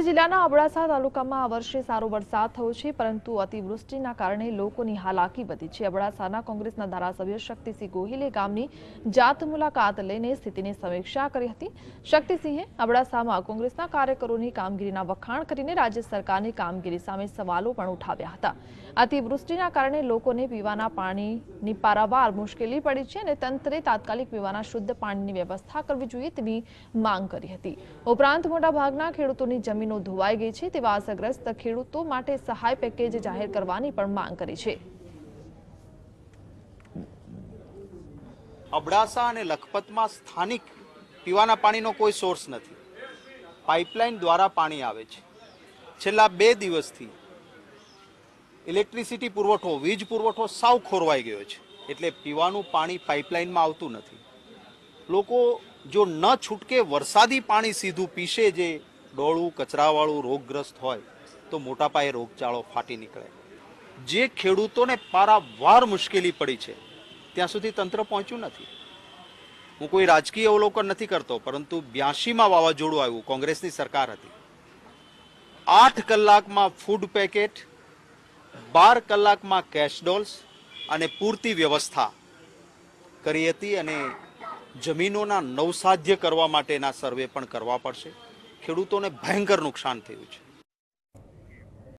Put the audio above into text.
કચ્છ જિલ્લાના અબડાસા તાલુકામાં આ વર્ષે સારો વરસાદ થયો છે, પરંતુ અતિવૃષ્ટિના કારણે લોકોની હાલાકી વધી છે। અબડાસાના કોંગ્રેસના ધારાસભ્ય શક્તિસિંહ ગોહિલે ગામની જાત મુલાકાત લઈને સ્થિતિની સમીક્ષા કરી હતી। શક્તિસિંહે અબડાસામાં કોંગ્રેસના કાર્યકરોની કામગીરીના વખાણ કરીને રાજ્ય સરકારની કામગીરી સામે સવાલો પણ ઉઠાવ્યા હતા। અતિવૃષ્ટિના કારણે લોકોને પીવાના પાણીની પારાવાર મુશ્કેલી પડી છે અને તંત્રે તાત્કાલિક પીવાના શુદ્ધ પાણીની વ્યવસ્થા કરવી જોઈએ તેવી માંગ કરી હતી। ઉપરાંત મોટાભાગના ખેડૂતોની જમીનો ધોવાઈ ગઈ છે તેવા અસરગ્રસ્ત ખેડૂતો માટે સહાય પેકેજ જાહેર કરવાની પણ માંગ કરી છે। અબડાસા અને લખપતમાં સ્થાનિક પીવાના પાણીનો કોઈ સોર્સ નથી। પાઇપલાઇન દ્વારા પાણી આવે છે। છેલ્લા 2 દિવસથી ઇલેક્ટ્રિસિટી પુરવઠો વીજ પુરવઠો સાવ ખોરવાઈ ગયો છે, એટલે પીવાનું પાણી પાઇપલાઇનમાં આવતું નથી। લોકો જો ન છૂટકે વરસાદી પાણી સીધું પીશે, જે ડોળું કચરાવાળું રોગગ્રસ્ત હોય તો મોટા પાયે રોગચાળો ફાટી નીકળે। જે ખેડૂતોને પારાવાર મુશ્કેલી પડી છે ત્યાં સુધી તંત્ર પહોંચ્યું નથી। હું કોઈ રાજકીય અવલોકન નથી કરતો, પરંતુ 82માં વાવાઝોડું આવ્યું, કોંગ્રેસની સરકાર હતી। 8 કલાકમાં ફૂડ પેકેટ, 12 કલાકમાં કેશ ડોલ્સ અને પૂરતી વ્યવસ્થા કરી હતી અને જમીનોના નવસાધ્ય કરવા માટેના સર્વે પણ કરવા પડશે। ખેડૂતોને ભયંકર નુકસાન થયું છે।